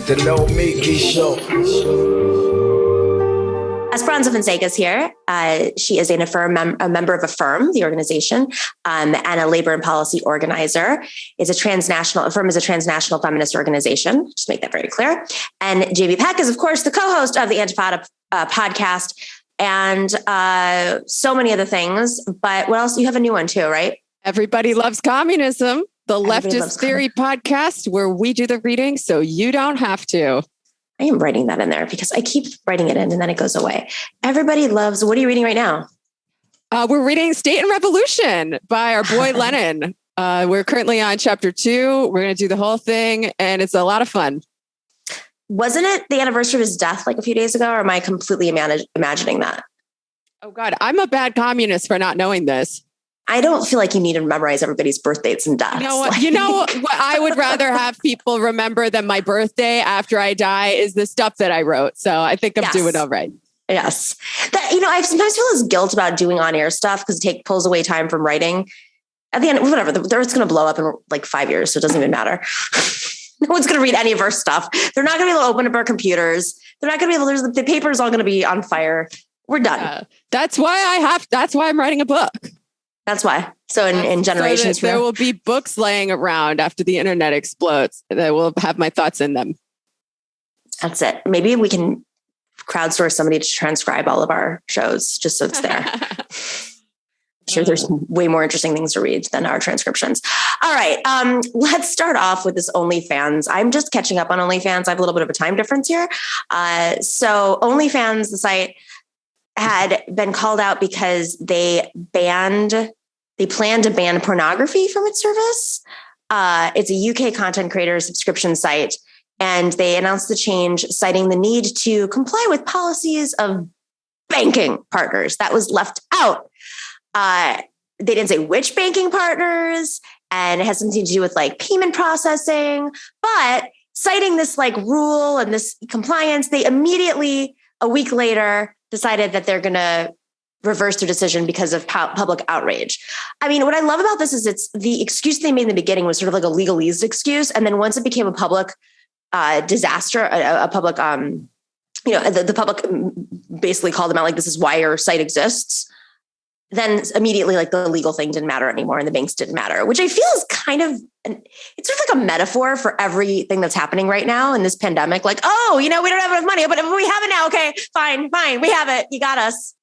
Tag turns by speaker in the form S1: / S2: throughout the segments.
S1: The Nomiki Show.
S2: Esperanza Fonseca is here. She is a member of Affirm, the organization, and a labor and policy organizer. Affirm is a transnational feminist organization. Just make that very clear. And Jamie Peck is, of course, the co-host of the Antifada podcast and so many other things. But what else? You have a new one too, right?
S3: Everybody Loves Communism, the Leftist Theory podcast, where we do the reading so you don't have to.
S2: I am writing that in there because I keep writing it in and then it goes away. Everybody loves, what are you reading right now?
S3: We're reading State and Revolution by our boy Lenin. We're currently on chapter 2. We're going to do the whole thing and it's a lot of fun.
S2: Wasn't it the anniversary of his death like a few days ago? Or am I completely imagining that?
S3: Oh God, I'm a bad communist for not knowing this.
S2: I don't feel like you need to memorize everybody's birth dates and deaths.
S3: You know what I would rather have people remember than my birthday after I die is the stuff that I wrote. So I think I'm doing all right.
S2: Yes. I sometimes feel this guilt about doing on-air stuff because it pulls away time from writing. At the end, whatever, it's going to blow up in like 5 years. So it doesn't even matter. No one's going to read any of our stuff. They're not going to be able to open up our computers. They're not going to be able to, the paper is all going to be on fire. We're done.
S3: That's why I'm writing a book.
S2: That's why. So in generations,
S3: there will be books laying around after the internet explodes that will have my thoughts in them.
S2: That's it. Maybe we can crowdsource somebody to transcribe all of our shows just so it's there. I'm sure there's way more interesting things to read than our transcriptions. All right. Let's start off with this OnlyFans. I'm just catching up on OnlyFans. I have a little bit of a time difference here. So OnlyFans, the site, had been called out because they plan to ban pornography from its service. It's a UK content creator subscription site, and they announced the change, citing the need to comply with policies of banking partners. That was left out. They didn't say which banking partners, and it has something to do with like payment processing, but citing this like rule and this compliance, they immediately, a week later, decided that they're going to reverse their decision because of public outrage. I mean, what I love about this is it's the excuse they made in the beginning was sort of like a legalese excuse. And then once it became a public disaster, a public, the public basically called them out like, this is why your site exists. Then immediately like the legal thing didn't matter anymore and the banks didn't matter, which I feel is kind of, it's sort of like a metaphor for everything that's happening right now in this pandemic. Like, oh, we don't have enough money, but we have it now. Okay, fine. We have it. You got us.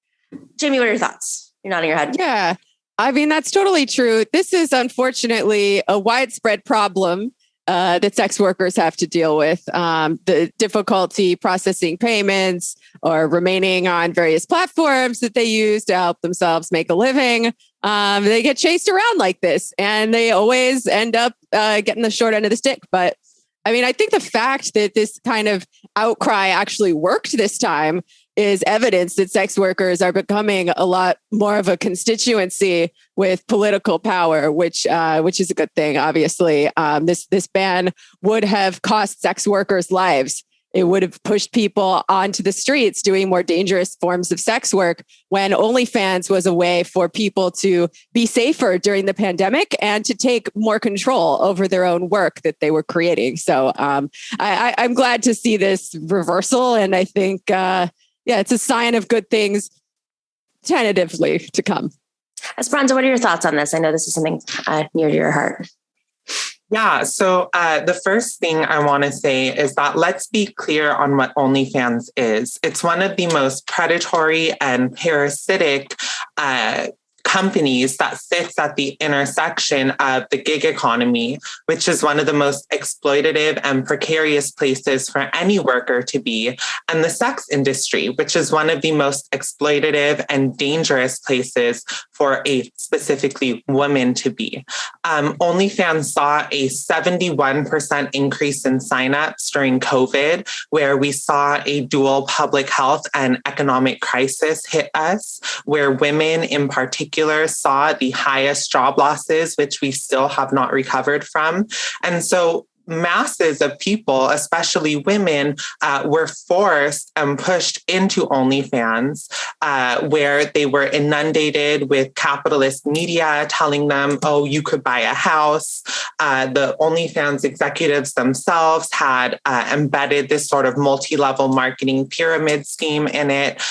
S2: Jamie, what are your thoughts? You're nodding your head.
S3: Yeah, I mean, that's totally true. This is unfortunately a widespread problem that sex workers have to deal with. The difficulty processing payments or remaining on various platforms that they use to help themselves make a living. They get chased around like this and they always end up getting the short end of the stick. But I mean, I think the fact that this kind of outcry actually worked this time is evidence that sex workers are becoming a lot more of a constituency with political power, which is a good thing. Obviously, this ban would have cost sex workers' lives. It would have pushed people onto the streets doing more dangerous forms of sex work when OnlyFans was a way for people to be safer during the pandemic and to take more control over their own work that they were creating. So I'm glad to see this reversal. And I think, it's a sign of good things tentatively to come.
S2: Esperanza, what are your thoughts on this? I know this is something near to your heart.
S4: Yeah. So the first thing I want to say is that let's be clear on what OnlyFans is. It's one of the most predatory and parasitic companies that sits at the intersection of the gig economy, which is one of the most exploitative and precarious places for any worker to be, and the sex industry, which is one of the most exploitative and dangerous places for a specifically woman to be. OnlyFans saw a 71% increase in signups during COVID, where we saw a dual public health and economic crisis hit us, where women in particular saw the highest job losses, which we still have not recovered from. And so masses of people, especially women, were forced and pushed into OnlyFans, where they were inundated with capitalist media telling them, oh, you could buy a house. The OnlyFans executives themselves had embedded this sort of multi-level marketing pyramid scheme in it,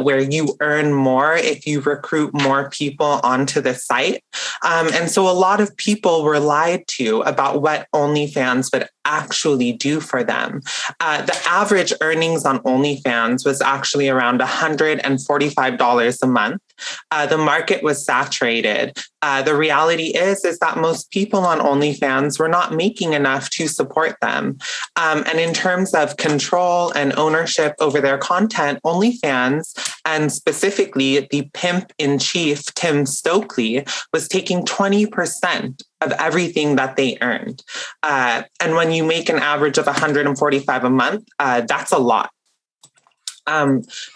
S4: where you earn more if you recruit more people onto the site. And so a lot of people were lied to about what OnlyFans would actually do for them. The average earnings on OnlyFans was actually around $145 a month. The market was saturated. The reality is that most people on OnlyFans were not making enough to support them. And in terms of control and ownership over their content, OnlyFans, and specifically the pimp in chief, Tim Stokely, was taking 20% of everything that they earned. And when you make an average of $145 a month, that's a lot.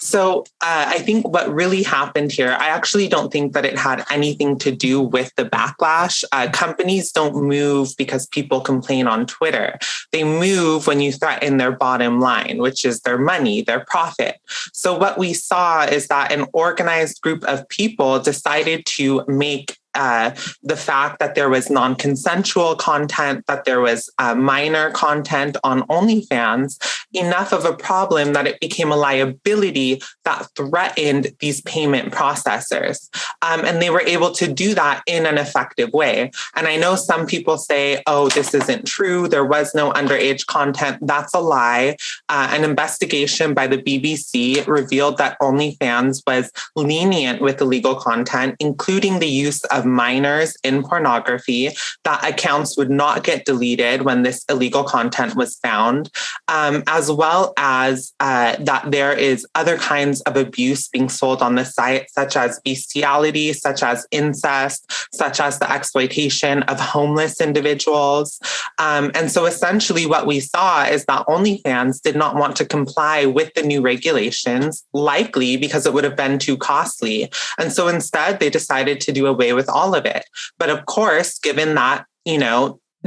S4: So I think what really happened here, I actually don't think that it had anything to do with the backlash. Companies don't move because people complain on Twitter. They move when you threaten their bottom line, which is their money, their profit. So what we saw is that an organized group of people decided to make the fact that there was non-consensual content, that there was minor content on OnlyFans, enough of a problem that it became a liability that threatened these payment processors. And they were able to do that in an effective way. And I know some people say, oh, this isn't true. There was no underage content. That's a lie. An investigation by the BBC revealed that OnlyFans was lenient with illegal content, including the use of minors in pornography, that accounts would not get deleted when this illegal content was found, as well as that there is other kinds of abuse being sold on the site, such as bestiality, such as incest, such as the exploitation of homeless individuals. And so essentially what we saw is that OnlyFans did not want to comply with the new regulations, likely because it would have been too costly. And so instead, they decided to do away with all of it. But of course, given that,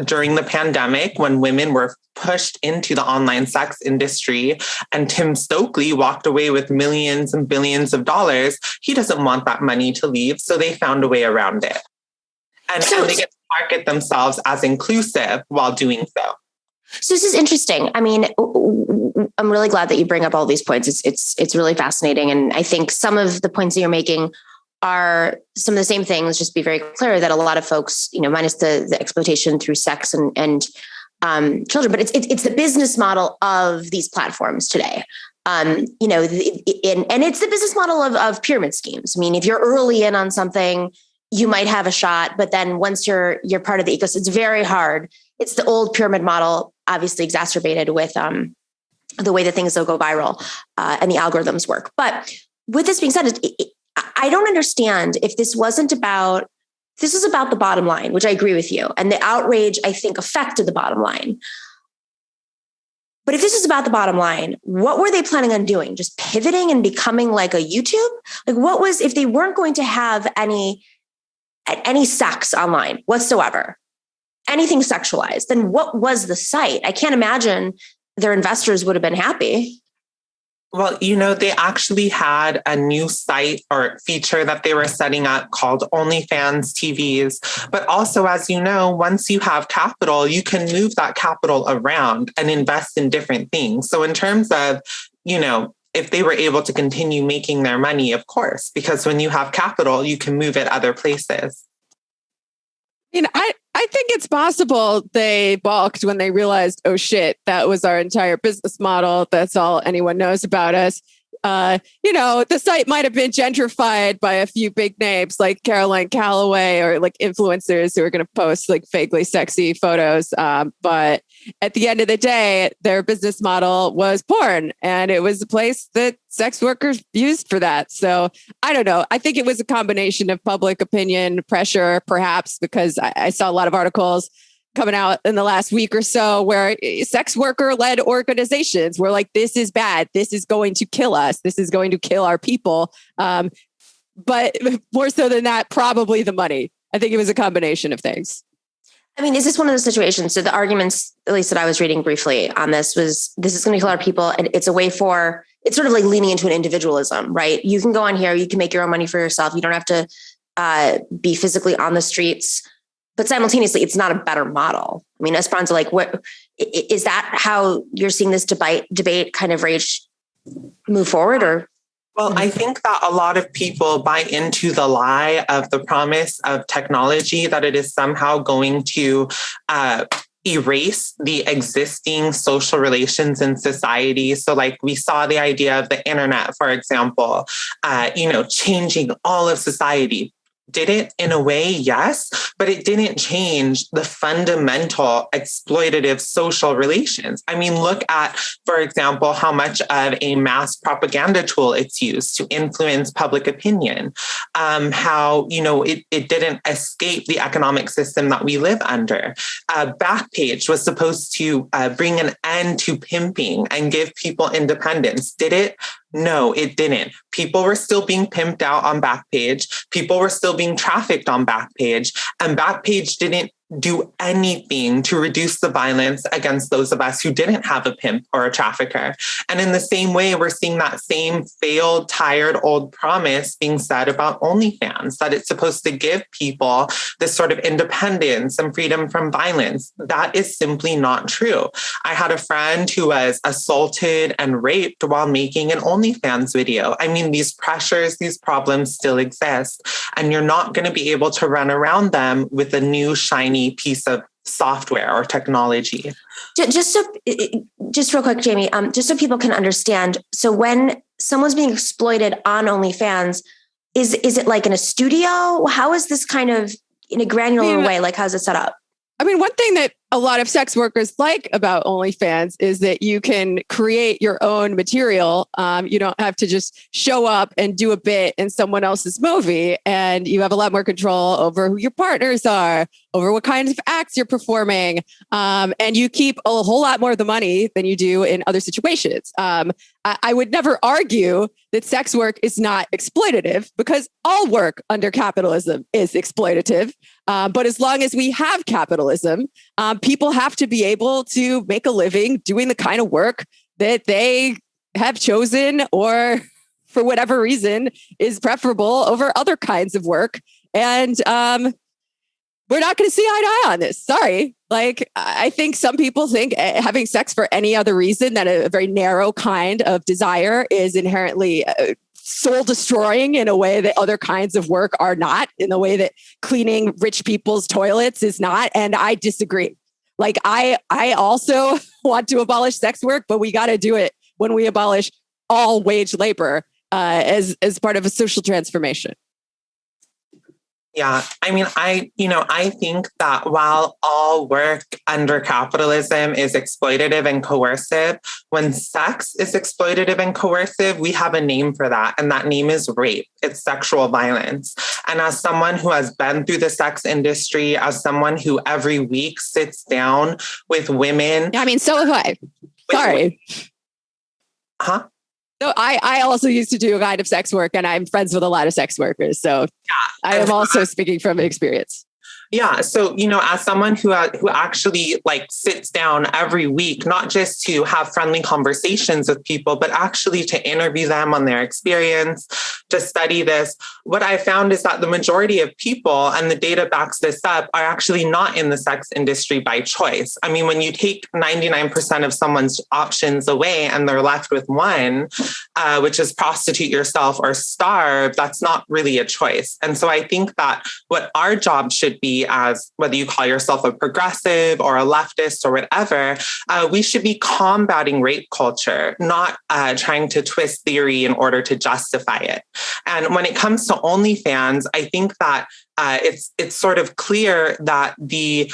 S4: during the pandemic, when women were pushed into the online sex industry and Tim Stokely walked away with millions and billions of dollars, he doesn't want that money to leave. So they found a way around it. And they get to market themselves as inclusive while doing so.
S2: So this is interesting. I mean, I'm really glad that you bring up all these points. It's really fascinating. And I think some of the points that you're making are some of the same things. Just be very clear that a lot of folks, minus the exploitation through sex and children, but it's the business model of these platforms today. And it's the business model of pyramid schemes. I mean, if you're early in on something, you might have a shot, but then once you're part of the ecosystem, it's very hard. It's the old pyramid model, obviously exacerbated with the way that things will go viral and the algorithms work. But with this being said, I don't understand if this was about the bottom line, which I agree with you. And the outrage, I think, affected the bottom line. But if this is about the bottom line, what were they planning on doing? Just pivoting and becoming like a YouTube? Like if they weren't going to have any sex online whatsoever, anything sexualized, then what was the site? I can't imagine their investors would have been happy.
S4: Well, they actually had a new site or feature that they were setting up called OnlyFans TVs. But also, as you know, once you have capital, you can move that capital around and invest in different things. So in terms of, if they were able to continue making their money, of course, because when you have capital, you can move it other places.
S3: I think it's possible they balked when they realized, oh shit, that was our entire business model. That's all anyone knows about us. The site might have been gentrified by a few big names like Caroline Calloway or like influencers who are going to post like fakely sexy photos. But at the end of the day, their business model was porn, and it was a place that sex workers used for that. So I don't know. I think it was a combination of public opinion, pressure, perhaps, because I saw a lot of articles coming out in the last week or so where sex worker-led organizations were like, this is bad. This is going to kill us. This is going to kill our people. But more so than that, probably the money. I think it was a combination of things.
S2: I mean, is this one of those situations? So the arguments, at least that I was reading briefly on this, was this is going to kill our people. And it's a way for, it's sort of like leaning into an individualism, right? You can go on here, you can make your own money for yourself. You don't have to be physically on the streets, but simultaneously, it's not a better model. I mean, Esperanza, like, what is that how you're seeing this debate kind of move forward, or?
S4: Well, I think that a lot of people buy into the lie of the promise of technology, that it is somehow going to erase the existing social relations in society. So like we saw the idea of the internet, for example, changing all of society. Did it in a way? Yes, but it didn't change the fundamental exploitative social relations. I mean, look at, for example, how much of a mass propaganda tool it's used to influence public opinion, how, it didn't escape the economic system that we live under. Backpage was supposed to bring an end to pimping and give people independence. Did it? No, it didn't. People were still being pimped out on Backpage. People were still being trafficked on Backpage. And Backpage didn't do anything to reduce the violence against those of us who didn't have a pimp or a trafficker. And in the same way, we're seeing that same failed, tired, old promise being said about OnlyFans, that it's supposed to give people this sort of independence and freedom from violence. That is simply not true. I had a friend who was assaulted and raped while making an OnlyFans video. I mean, these pressures, these problems still exist, and you're not going to be able to run around them with a new shiny piece of software or technology.
S2: Just real quick, Jamie, just so people can understand. So when someone's being exploited on OnlyFans, is it like in a studio? How is this kind of in a granular way? Like, how's it set up?
S3: I mean, one thing that a lot of sex workers like about OnlyFans is that you can create your own material. You don't have to just show up and do a bit in someone else's movie. And you have a lot more control over who your partners are, over what kinds of acts you're performing. And you keep a whole lot more of the money than you do in other situations. I would never argue that sex work is not exploitative, because all work under capitalism is exploitative. But as long as we have capitalism, people have to be able to make a living doing the kind of work that they have chosen, or for whatever reason is preferable over other kinds of work. And we're not going to see eye to eye on this. Sorry. Like, I think some people think having sex for any other reason than a very narrow kind of desire is inherently soul destroying in a way that other kinds of work are not, in the way that cleaning rich people's toilets is not. And I disagree. Like, I also want to abolish sex work, but we got to do it when we abolish all wage labor as part of a social transformation.
S4: Yeah, I mean, I think that while all work under capitalism is exploitative and coercive, when sex is exploitative and coercive, we have a name for that. And that name is rape. It's sexual violence. And as someone who has been through the sex industry, as someone who every week sits down with women.
S3: Yeah, I mean, so have I. Sorry.
S4: Huh?
S3: So I also used to do a kind of sex work, and I'm friends with a lot of sex workers. So yeah, I am also speaking from experience.
S4: Yeah. So, as someone who actually sits down every week, not just to have friendly conversations with people, but actually to interview them on their experience, to study this, what I found is that the majority of people, and the data backs this up, are actually not in the sex industry by choice. I mean, when you take 99% of someone's options away and they're left with one, which is prostitute yourself or starve, that's not really a choice. And so I think that what our job should be, as whether you call yourself a progressive or a leftist or whatever, we should be combating rape culture, not trying to twist theory in order to justify it. And when it comes to OnlyFans, I think that it's sort of clear that the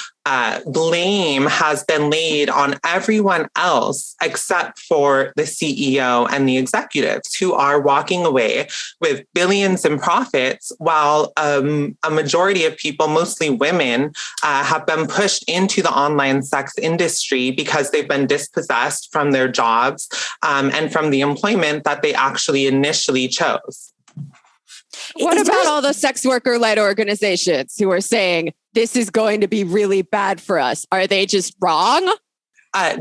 S4: blame has been laid on everyone else except for the CEO and the executives, who are walking away with billions in profits, while a majority of people, mostly women, have been pushed into the online sex industry because they've been dispossessed from their jobs and from the employment that they actually initially chose.
S3: What about all the sex worker-led organizations who are saying, this is going to be really bad for us. Are they just wrong?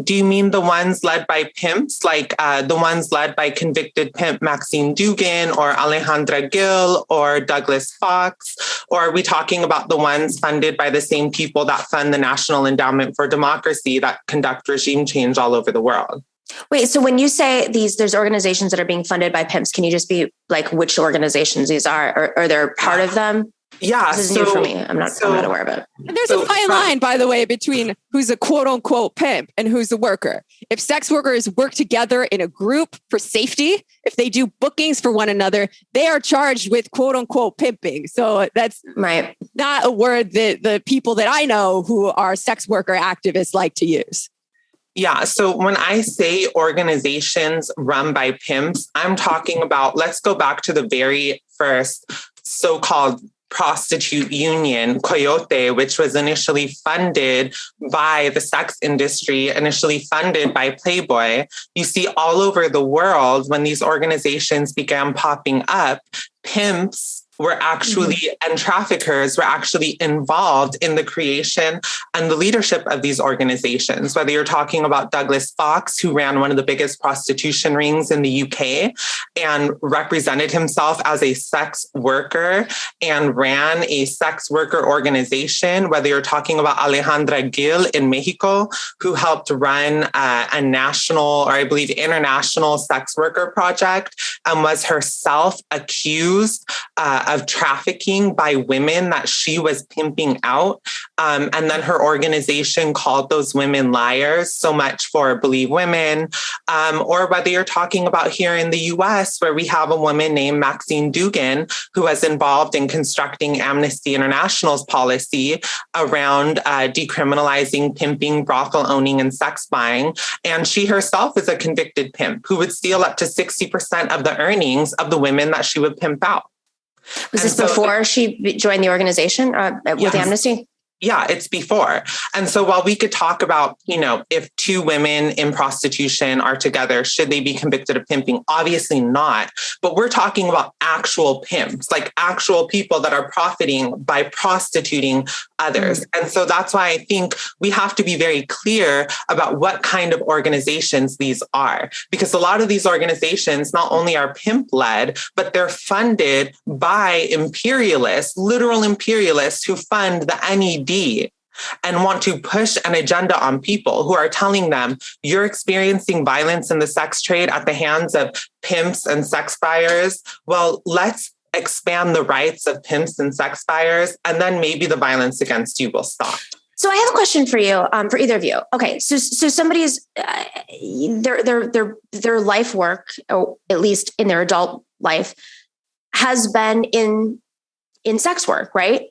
S4: Do you mean the ones led by pimps, like the ones led by convicted pimp Maxine Dugan or Alejandra Gil or Douglas Fox? Or are we talking about the ones funded by the same people that fund the National Endowment for Democracy that conduct regime change all over the world?
S2: Wait, so when you say there's organizations that are being funded by pimps, can you just be like which organizations these are, or they're part of them?
S4: Yeah,
S2: this is new for me. I'm not aware of it.
S3: And there's a fine line, by the way, between who's a quote unquote pimp and who's a worker. If sex workers work together in a group for safety, if they do bookings for one another, they are charged with quote unquote pimping. So that's
S2: right.
S3: Not a word that the people that I know who are sex worker activists like to use.
S4: Yeah. So when I say organizations run by pimps, I'm talking about, let's go back to the very first so-called prostitute union, Coyote, which was initially funded by the sex industry, initially funded by Playboy. You see all over the world, when these organizations began popping up, pimps were actually, and traffickers were actually involved in the creation and the leadership of these organizations. Whether you're talking about Douglas Fox, who ran one of the biggest prostitution rings in the UK and represented himself as a sex worker and ran a sex worker organization, whether you're talking about Alejandra Gil in Mexico, who helped run a national, or I believe international sex worker project and was herself accused of trafficking by women that she was pimping out. And then her organization called those women liars. So much for Believe Women. Or whether you're talking about here in the US, where we have a woman named Maxine Dugan, who was involved in constructing Amnesty International's policy around decriminalizing pimping, brothel owning, and sex buying. And she herself is a convicted pimp who would steal up to 60% of the earnings of the women that she would pimp out.
S2: Was this before she joined the organization with Amnesty?
S4: Yeah, it's before. And so while we could talk about, if two women in prostitution are together, should they be convicted of pimping? Obviously not. But we're talking about actual pimps, like actual people that are profiting by prostituting others. And so that's why I think we have to be very clear about what kind of organizations these are, because a lot of these organizations not only are pimp-led, but they're funded by imperialists, literal imperialists who fund the NED and want to push an agenda on people who are telling them you're experiencing violence in the sex trade at the hands of pimps and sex buyers. Well, let's expand the rights of pimps and sex buyers, and then maybe the violence against you will stop.
S2: So I have a question for you, for either of you. Okay, so somebody's their life work, or at least in their adult life, has been in sex work, right?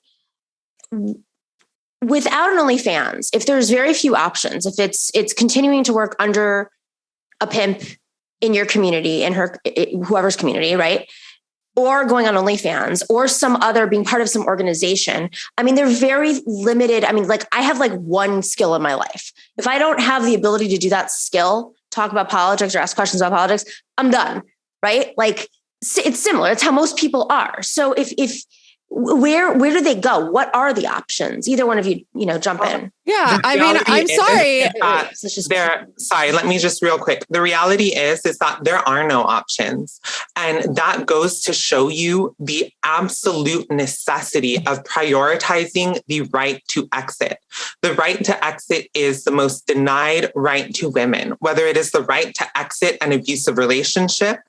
S2: Without an OnlyFans, if there's very few options, if it's continuing to work under a pimp in your community, in whoever's community, right? Or going on OnlyFans, or some other, being part of some organization. I mean, they're very limited. I mean, like I have like one skill in my life. If I don't have the ability to do that skill, talk about politics or ask questions about politics, I'm done, right? Like it's similar. It's how most people are. So if where do they go? What are the options? Either one of you, jump in.
S3: Yeah, I mean, I'm sorry.
S4: Sorry, let me just real quick. The reality is that there are no options. And that goes to show you the absolute necessity of prioritizing the right to exit. The right to exit is the most denied right to women, whether it is the right to exit an abusive relationship,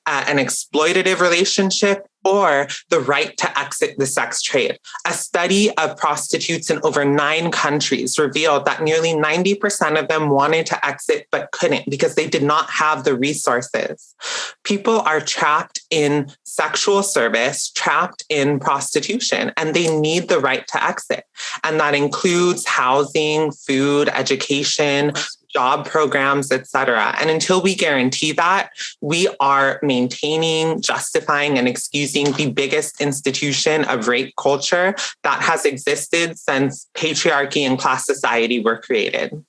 S4: an exploitative relationship, or the right to exit the sex trade. A study of prostitutes in over 9 countries revealed that nearly 90% of them wanted to exit but couldn't because they did not have the resources. People are trapped in sexual service, trapped in prostitution, and they need the right to exit. And that includes housing, food, education, job programs, et cetera. And until we guarantee that, we are maintaining, justifying, and excusing the biggest institution of rape culture that has existed since patriarchy and class society were created.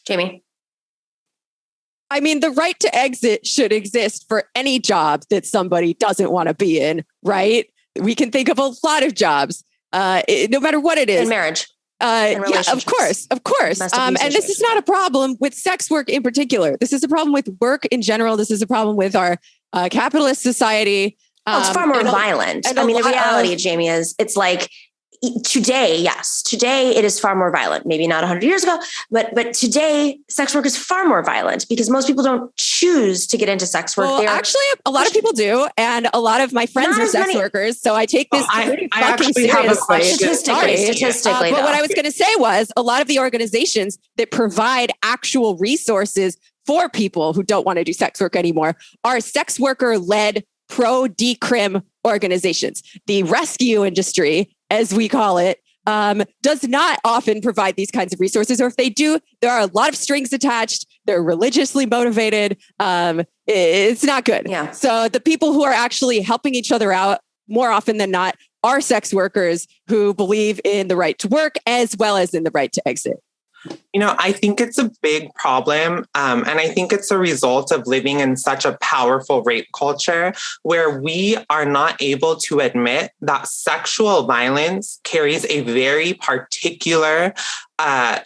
S2: Jamie?
S3: I mean, the right to exit should exist for any job that somebody doesn't want to be in, right? We can think of a lot of jobs. no matter what it is.
S2: In marriage.
S3: Yeah, of course. And this is not a problem with sex work in particular. This is a problem with work in general. This is a problem with our capitalist society.
S2: It's far more violent. I mean, the reality, Jamie, is it's like today, yes, today it is far more violent. Maybe not 100 years ago, but today sex work is far more violent because most people don't choose to get into sex work.
S3: Well, actually, a lot of people do, and a lot of my friends are sex workers. So I take this pretty fucking seriously.
S2: Statistically,
S3: but what I was going to say was a lot of the organizations that provide actual resources for people who don't want to do sex work anymore are sex worker-led pro-decrim organizations. The rescue industry, as we call it, does not often provide these kinds of resources. Or if they do, there are a lot of strings attached. They're religiously motivated. It's not good.
S2: Yeah.
S3: So the people who are actually helping each other out more often than not are sex workers who believe in the right to work as well as in the right to exit.
S4: You know, I think it's a big problem. And I think it's a result of living in such a powerful rape culture where we are not able to admit that sexual violence carries a very particular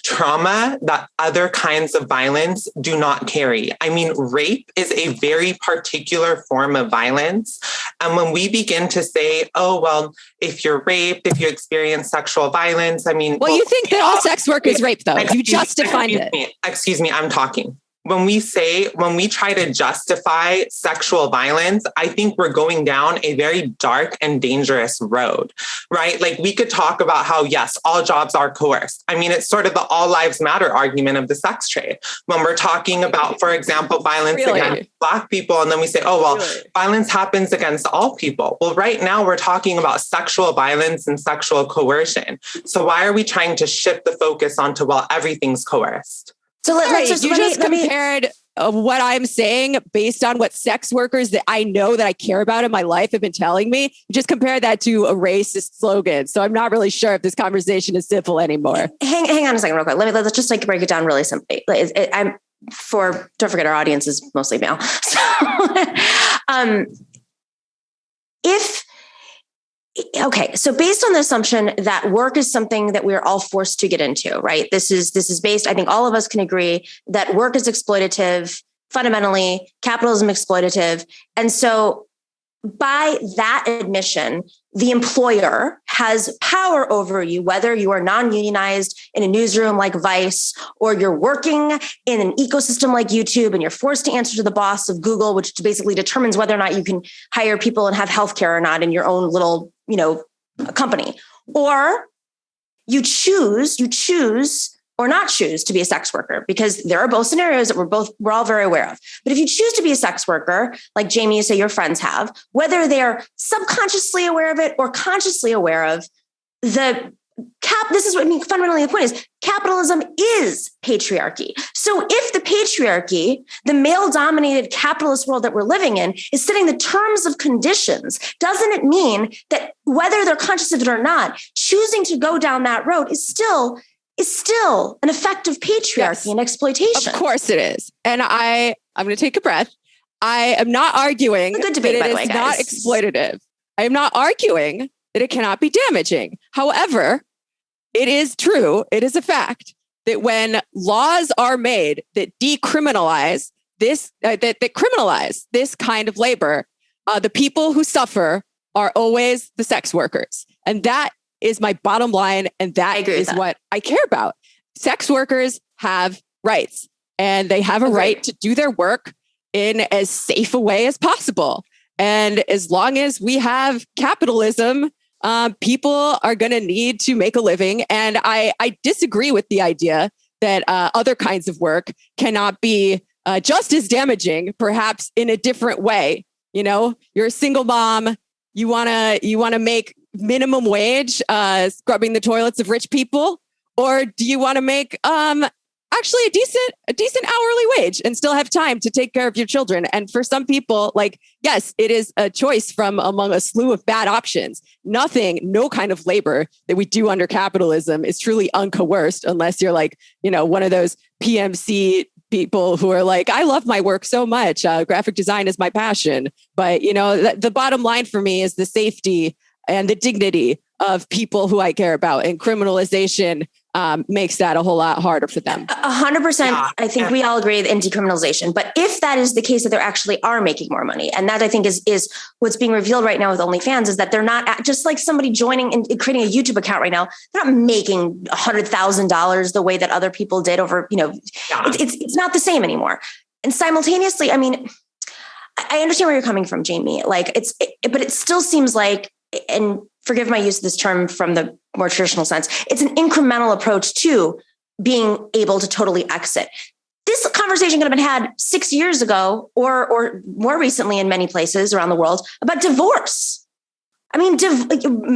S4: trauma that other kinds of violence do not carry. I mean, rape is a very particular form of violence. And when we begin to say, oh, well, if you're raped, if you experience sexual violence, I mean...
S3: Well, you think that all sex work is rape, though. You just defined it.
S4: Excuse me, I'm talking. When we try to justify sexual violence, I think we're going down a very dark and dangerous road, right? Like we could talk about how, yes, all jobs are coerced. I mean, it's sort of the all lives matter argument of the sex trade. When we're talking about, for example, violence against Black people, and then we say, oh, well, violence happens against all people. Well, right now we're talking about sexual violence and sexual coercion. So why are we trying to shift the focus onto, well, everything's coerced?
S2: So let's
S3: just compared what I'm saying based on what sex workers that I know that I care about in my life have been telling me. Just compare that to a racist slogan. So I'm not really sure if this conversation is simple anymore.
S2: Hang on a second, real quick. Let's just like break it down really simply. Don't forget our audience is mostly male. So, so based on the assumption that work is something that we're all forced to get into, right? This is based, I think all of us can agree that work is exploitative, fundamentally, capitalism exploitative. And so by that admission, the employer has power over you, whether you are non-unionized in a newsroom like Vice, or you're working in an ecosystem like YouTube and you're forced to answer to the boss of Google, which basically determines whether or not you can hire people and have healthcare or not in your own little, company. Or you choose or not choose to be a sex worker, because there are both scenarios that we're all very aware of. But if you choose to be a sex worker, like Jamie, you say your friends have, whether they're subconsciously aware of it or consciously aware of fundamentally the point is capitalism is patriarchy. So if the patriarchy, the male dominated capitalist world that we're living in, is setting the terms of conditions, doesn't it mean that whether they're conscious of it or not, choosing to go down that road is still an effect of patriarchy and exploitation?
S3: Of course it is. And I'm going to take a breath. I am not arguing
S2: that it is
S3: not exploitative. I am not arguing that it cannot be damaging. However, it is true, it is a fact that when laws are made that decriminalize this, that criminalize this kind of labor, the people who suffer are always the sex workers. And that is my bottom line. And that is what I care about. Sex workers have rights, and they have a right to do their work in as safe a way as possible. And as long as we have capitalism, people are going to need to make a living. And I disagree with the idea that other kinds of work cannot be just as damaging, perhaps in a different way. You're a single mom. You want to make minimum wage scrubbing the toilets of rich people, or do you want to make actually a decent hourly wage and still have time to take care of your children? And for some people, yes, it is a choice from among a slew of bad options. No kind of labor that we do under capitalism is truly uncoerced, unless you're one of those PMC people who are like, I love my work so much. Graphic design is my passion. But, the bottom line for me is the safety and the dignity of people who I care about. And criminalization makes that a whole lot harder for them.
S2: 100%. Yeah. I think we all agree in decriminalization. But if that is the case, that they actually are making more money, and that I think is what's being revealed right now with OnlyFans, is that they're not just like somebody joining and creating a YouTube account right now. They're not making $100,000 the way that other people did over, it's not the same anymore. And simultaneously, I mean, I understand where you're coming from, Jamie. Like but it still seems like, and forgive my use of this term from the more traditional sense, it's an incremental approach to being able to totally exit. This conversation could have been had 6 years ago or more recently in many places around the world about divorce. I mean,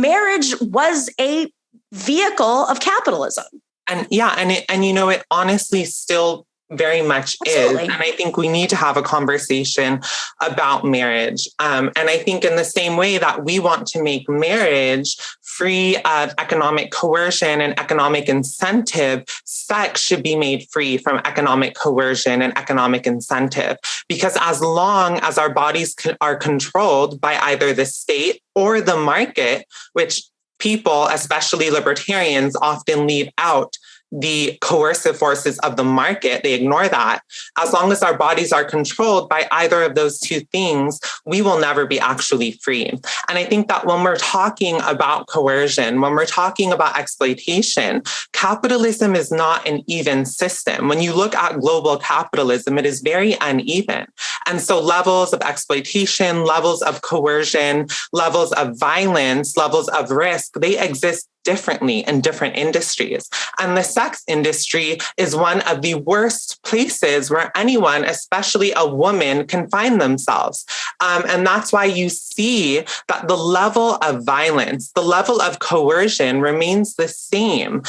S2: marriage was a vehicle of capitalism.
S4: And it honestly still very much Absolutely. Is. And I think we need to have a conversation about marriage. And I think in the same way that we want to make marriage free of economic coercion and economic incentive, sex should be made free from economic coercion and economic incentive. Because as long as our bodies are controlled by either the state or the market, which people, especially libertarians, often leave out the coercive forces of the market, they ignore that. As long as our bodies are controlled by either of those two things, we will never be actually free. And I think that when we're talking about coercion, when we're talking about exploitation, capitalism is not an even system. When you look at global capitalism, it is very uneven. And so levels of exploitation, levels of coercion, levels of violence, levels of risk, they exist differently in different industries. And the sex industry is one of the worst places where anyone, especially a woman, can find themselves. And that's why you see that the level of violence, the level of coercion remains the same.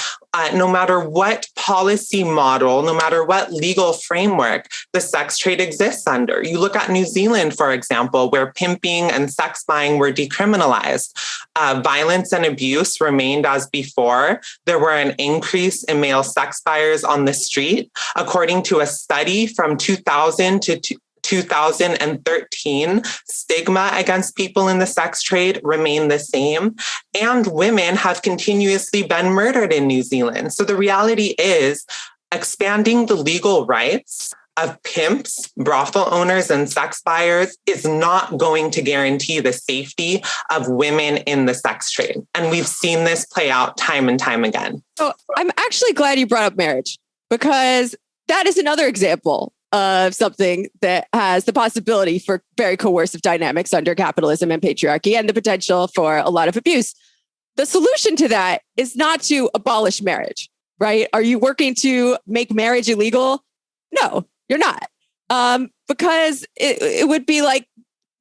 S4: No matter what policy model, no matter what legal framework the sex trade exists under. You look at New Zealand, for example, where pimping and sex buying were decriminalized. Violence and abuse remained as before. There were an increase in male sex buyers on the street. According to a study from 2000 to 2013, stigma against people in the sex trade remained the same, and women have continuously been murdered in New Zealand. So the reality is, expanding the legal rights of pimps, brothel owners, and sex buyers is not going to guarantee the safety of women in the sex trade. And we've seen this play out time and time again.
S3: So I'm actually glad you brought up marriage, because that is another example of something that has the possibility for very coercive dynamics under capitalism and patriarchy, and the potential for a lot of abuse. The solution to that is not to abolish marriage, right? Are you working to make marriage illegal? No, you're not. Because it would be like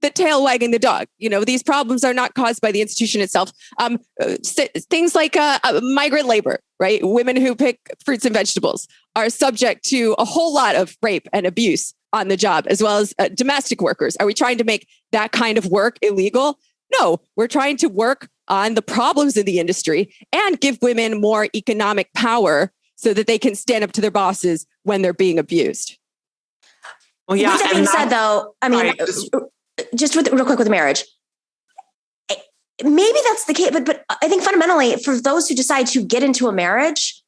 S3: the tail wagging the dog. These problems are not caused by the institution itself. Things like migrant labor, right? Women who pick fruits and vegetables are subject to a whole lot of rape and abuse on the job, as well as domestic workers. Are we trying to make that kind of work illegal? No, we're trying to work on the problems in the industry and give women more economic power so that they can stand up to their bosses when they're being abused.
S2: Well, yeah. With that being said, though, I mean, just real quick with marriage, maybe that's the case, but I think fundamentally for those who decide to get into a marriage,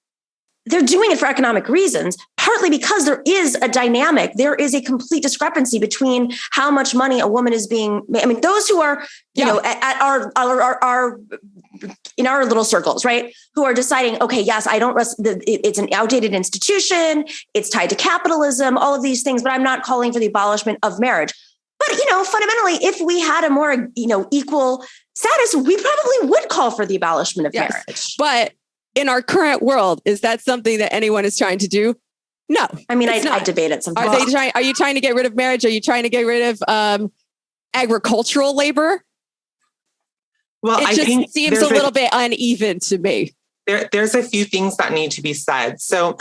S2: they're doing it for economic reasons, partly because there is a dynamic. There is a complete discrepancy between how much money a woman is being made. I mean, those who are, at our in our little circles, right, who are deciding, okay, yes, it's an outdated institution. It's tied to capitalism, all of these things, but I'm not calling for the abolishment of marriage. But, fundamentally, if we had a more, equal status, we probably would call for the abolishment of marriage.
S3: But in our current world, is that something that anyone is trying to do? No. I mean, I debate it sometimes. Are you trying to get rid of marriage? Are you trying to get rid of agricultural labor?
S4: Well,
S3: it just seems a little bit uneven to me.
S4: There's a few things that need to be said. So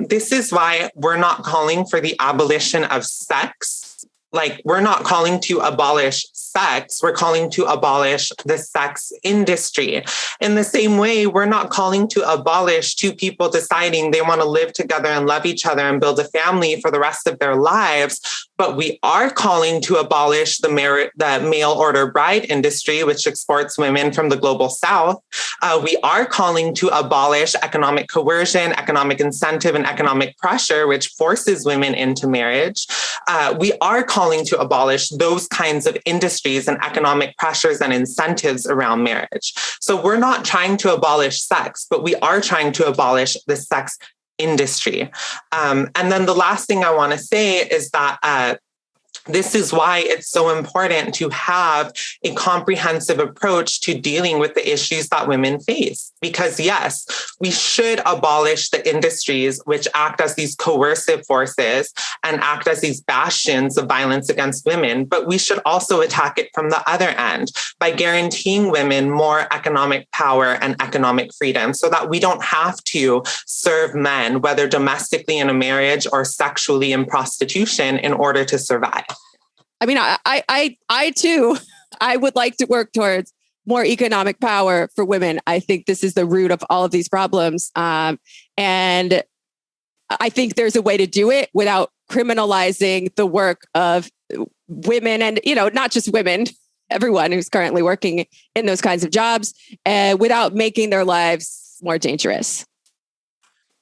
S4: this is why we're not calling for the abolition of sex. Like, we're not calling to abolish sex. We're calling to abolish the sex industry. In the same way, we're not calling to abolish two people deciding they want to live together and love each other and build a family for the rest of their lives. but we are calling to abolish the mail order bride industry, which exports women from the global south. We are calling to abolish economic coercion, economic incentive, and economic pressure, which forces women into marriage. We are calling to abolish those kinds of industries and economic pressures and incentives around marriage. So we're not trying to abolish sex, but we are trying to abolish the sex industry. And then the last thing I want to say is that this is why it's so important to have a comprehensive approach to dealing with the issues that women face. Because yes, we should abolish the industries which act as these coercive forces and act as these bastions of violence against women, but we should also attack it from the other end by guaranteeing women more economic power and economic freedom so that we don't have to serve men, whether domestically in a marriage or sexually in prostitution, in order to survive.
S3: I mean, I too, I would like to work towards more economic power for women. I think this is the root of all of these problems. And I think there's a way to do it without criminalizing the work of women and, not just women, everyone who's currently working in those kinds of jobs, without making their lives more dangerous.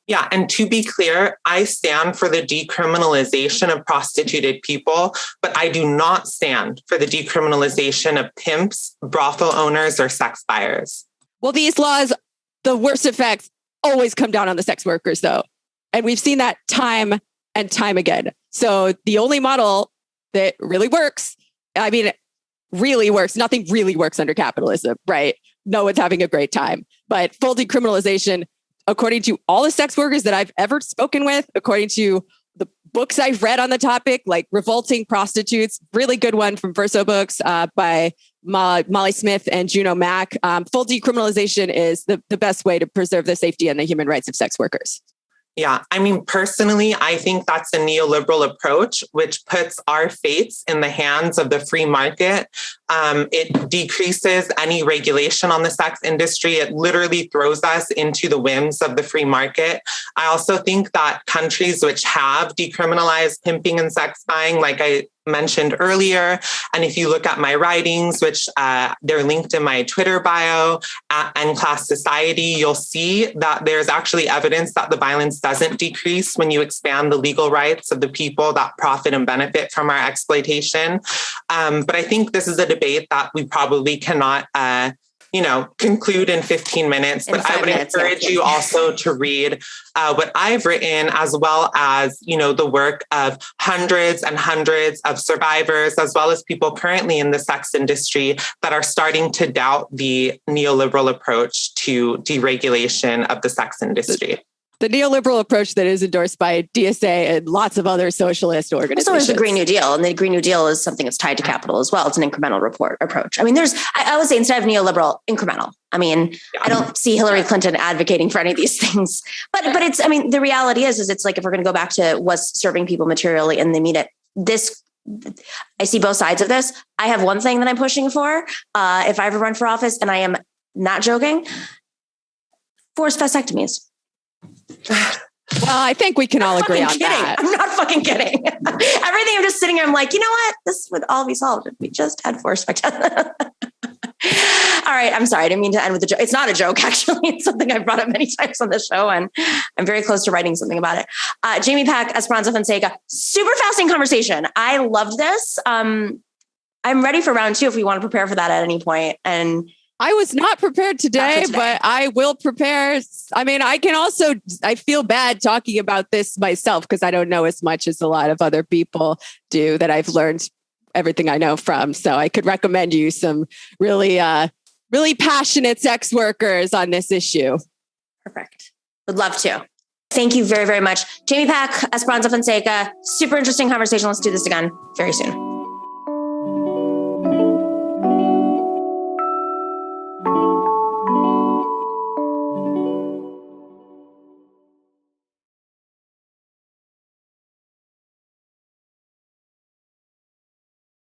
S4: Yeah. And to be clear, I stand for the decriminalization of prostituted people, but I do not stand for the decriminalization of pimps, brothel owners, or sex buyers.
S3: Well, these laws, the worst effects always come down on the sex workers, though. And we've seen that time and time again. So the only model that really works, nothing really works under capitalism, right? No one's having a great time. But full decriminalization, according to all the sex workers that I've ever spoken with, according to the books I've read on the topic, like Revolting Prostitutes, really good one from Verso Books by Molly Smith and Juno Mack. Full decriminalization is the best way to preserve the safety and the human rights of sex workers.
S4: Yeah, personally, I think that's a neoliberal approach, which puts our fates in the hands of the free market. It decreases any regulation on the sex industry. It literally throws us into the whims of the free market. I also think that countries which have decriminalized pimping and sex buying, like I mentioned earlier, and if you look at my writings, which they're linked in my Twitter bio and Class Society, you'll see that there's actually evidence that the violence doesn't decrease when you expand the legal rights of the people that profit and benefit from our exploitation. But I think this is a debate that we probably cannot conclude in 15 minutes, but I would encourage you also to read what I've written, as well as, the work of hundreds and hundreds of survivors, as well as people currently in the sex industry that are starting to doubt the neoliberal approach to deregulation of the sex industry.
S3: The neoliberal approach that is endorsed by DSA and lots of other socialist organizations.
S2: So there's the Green New Deal, and the Green New Deal is something that's tied to capital as well. It's an incremental approach. I would say instead of neoliberal, incremental. I don't see Hillary Clinton advocating for any of these things, but it's, the reality is it's like, if we're going to go back to what's serving people materially and they meet it, I see both sides of this. I have one thing that I'm pushing for, if I ever run for office, and I am not joking, forced vasectomies.
S3: Well, I think we can all agree on that.
S2: I'm not fucking kidding. Everything, I'm just sitting here, I'm like, you know what? This would all be solved if we just had forced vasectomies. All right. I'm sorry. I didn't mean to end with a joke. It's not a joke, actually. It's something I've brought up many times on the show, and I'm very close to writing something about it. Jamie Peck, Esperanza Fonseca, super fascinating conversation. I loved this. I'm ready for round 2 if we want to prepare for that at any point. And
S3: I was not prepared today, but I will prepare. I feel bad talking about this myself because I don't know as much as a lot of other people do that I've learned everything I know from. So I could recommend you some really passionate sex workers on this issue.
S2: Perfect. Would love to. Thank you very, very much. Jamie Peck, Esperanza Fonseca, super interesting conversation. Let's do this again very soon.